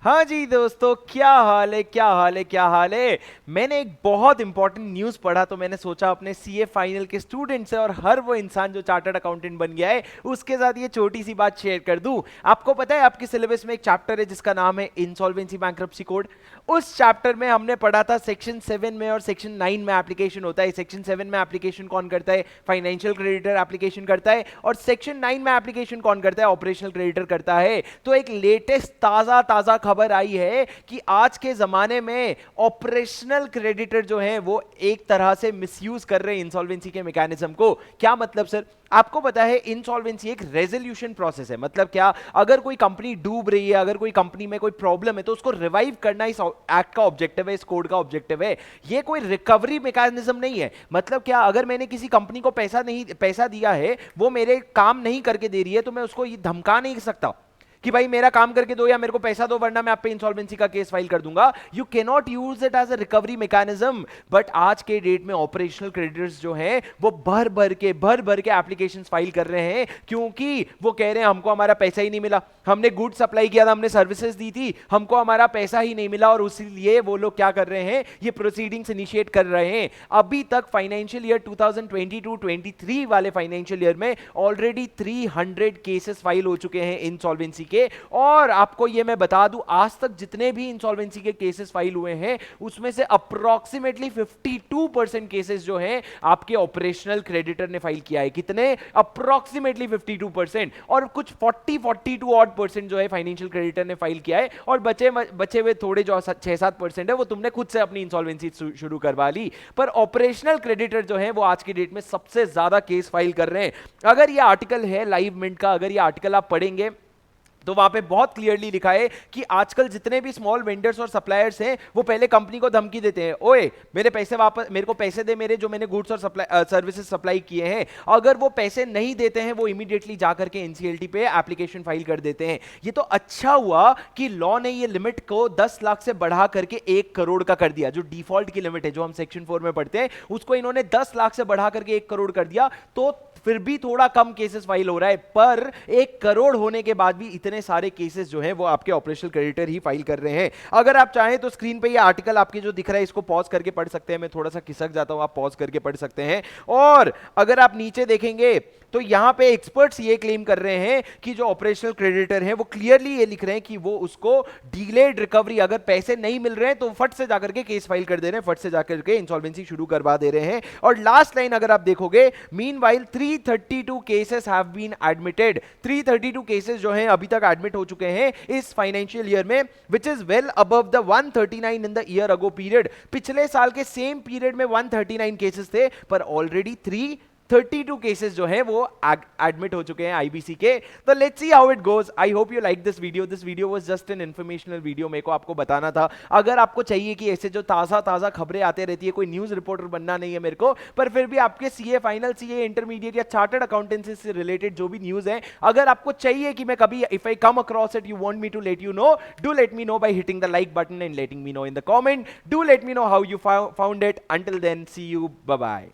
हाँ जी दोस्तों, क्या हाल है, क्या हाल है, क्या हाल है। मैंने एक बहुत इंपॉर्टेंट न्यूज़ पढ़ा तो मैंने सोचा अपने सीए फाइनल के स्टूडेंट से और हर वो इंसान जो चार्टर्ड अकाउंटेंट बन गया है उसके साथ ये छोटी सी बात शेयर कर दूं। आपको पता है आपके सिलेबस में एक चैप्टर है जिसका नाम है इंसॉल्वेंसी बैंक्रप्सी कोड। उस चैप्टर में हमने पढ़ा था सेक्शन 7 में और सेक्शन 9 में एप्लीकेशन होता है। सेक्शन 7 में एप्लीकेशन कौन करता है? फाइनेंशियल क्रेडिटर एप्लीकेशन करता है। और सेक्शन 9 में एप्लीकेशन कौन करता है? ऑपरेशनल क्रेडिटर करता है। तो एक लेटेस्ट ताजा ताजा खबर आई है कि आज के जमाने में ऑपरेशनल क्रेडिटर जो है वो एक तरह से मिसयूज कर रहे हैं इंसॉल्वेंसी के मैकेनिज्म को। क्या मतलब सर? आपको पता है इंसॉल्वेंसी एक रेजोल्यूशन प्रोसेस है। मतलब क्या? अगर कोई कंपनी डूब रही है, अगर कोई कंपनी में कोई प्रॉब्लम है तो उसको रिवाइव करना इस एक्ट का ऑब्जेक्टिव है, इस कोड का ऑब्जेक्टिव है। ये कोई रिकवरी मैकेनिज्म नहीं है। मतलब क्या? अगर मैंने किसी कंपनी को पैसा दिया है, वो मेरे काम नहीं करके दे रही है, तो मैं उसको ये धमका नहीं सकता कि भाई मेरा काम करके दो या मेरे को पैसा दो वरना मैं आप पे इंसॉल्वेंसी का केस फाइल कर दूंगा। You can not use it as a recovery mechanism. But आज के डेट में ऑपरेशनल क्रेडिटर्स जो हैं वो भर भर के एप्लीकेशंस फाइल कर रहे हैं, क्योंकि वो कह रहे हैं हमको हमारा पैसा ही नहीं मिला, हमने गुड सप्लाई किया था, हमने सर्विसेज दी थी, हमको हमारा पैसा ही नहीं मिला। और इसीलिए वो लोग क्या कर रहे हैं? ये प्रोसीडिंग्स इनिशिएट कर रहे हैं। अभी तक फाइनेंशियल ईयर 2022-23 वाले फाइनेंशियल ईयर में ऑलरेडी 300 केसेस फाइल हो चुके हैं इंसॉल्वेंसी के। और आपको ये मैं बता दूं, आज तक जितने भी इंसॉल्वेंसी के केसेस फाइल हुए हैं उसमें से अप्रोक्सीमेटली 52% केसेस जो हैं आपके ऑपरेशनल क्रेडिटर ने फाइल किया है। कितने? अप्रोक्सीमेटली 52%। और कुछ 42 ऑड परसेंट जो है फाइनेंशियल क्रेडिटर ने फाइल किया है। और बचे हुए थोड़े जो 6-7% है वो तुमने खुद से अपनी इंसॉल्वेंसी शुरू करवा ली। पर ऑपरेशनल क्रेडिटर जो है वो आज की डेट में सबसे ज्यादा केस फाइल कर रहे हैं। अगर ये आर्टिकल है लाइव मिंट का, अगर ये आर्टिकल आप पढ़ेंगे तो वहां पे बहुत क्लियरली लिखा है कि आजकल जितने भी स्मॉल वेंडर्स और सप्लायर्स हैं वो पहले कंपनी को धमकी देते हैं, ओए मेरे पैसे वापस, मेरे को पैसे दे, मेरे जो मैंने गुड्स और सर्विसेज सप्लाई किए हैं। अगर वो पैसे नहीं देते हैं वो इमीडिएटली जाकर के एनसीएलटी पे एप्लीकेशन फाइल कर देते हैं। ये तो अच्छा हुआ कि लॉ ने ये लिमिट को 10 लाख से बढ़ा करके 1 करोड़ का कर दिया। जो डिफॉल्ट की लिमिट है जो हम सेक्शन 4 में पढ़ते हैं उसको इन्होंने 10 लाख से बढ़ा करके 1 करोड़ कर दिया। तो फिर भी थोड़ा कम केसेस फाइल हो रहा है, पर 1 करोड़ होने के बाद भी इतने सारे केसेस जो हैं वो आपके ऑपरेशनल क्रेडिटर ही फाइल कर रहे हैं। अगर आप चाहें तो स्क्रीन पे ये आर्टिकल आपके जो दिख रहा है इसको पॉज करके पढ़ सकते हैं। मैं थोड़ा सा खिसक जाता हूं, आप पॉज करके पढ़ सकते हैं। और अगर आप नीचे देखेंगे तो यहां पे एक्सपर्ट्स ये क्लेम कर रहे हैं कि जो ऑपरेशनल क्रेडिटर है वो क्लियरली ये लिख रहे हैं कि वो उसको डिलेड रिकवरी, अगर पैसे नहीं मिल रहे हैं तो फट से जाकर के केस फाइल कर दे रहे हैं, फट से जाकर के इंसॉल्वेंसी शुरू करवा दे रहे हैं। और लास्ट लाइन अगर आप देखोगे, meanwhile 332 cases have been admitted. 332 cases जो हैं अभी तक एडमिट हो चुके हैं इस फाइनेंशियल ईयर में, which is well above the 139 in the year ago period. पिछले साल के सेम पीरियड में 139 केसेस थे, पर ऑलरेडी 332 केसेस जो है वो एडमिट हो चुके हैं आईबीसी के। तो let's see how it goes. I hope you like this video. This video was just an informational video. मेरे को आपको बताना था, अगर आपको चाहिए कि ऐसे जो ताजा ताजा खबरें आते रहती है, कोई न्यूज रिपोर्टर बनना नहीं है मेरे को, पर फिर भी आपके सीए फाइनल, सीए इंटरमीडिएट या चार्टर्ड अकाउंटेंसी से रिलेटेड जो भी न्यूज है, अगर आपको चाहिए कि मैं कभी, if I come across it, you want me to let you know, do let me know by hitting the like button and letting me know in the comment. Do let me know how you found it. Until then, see you, bye bye.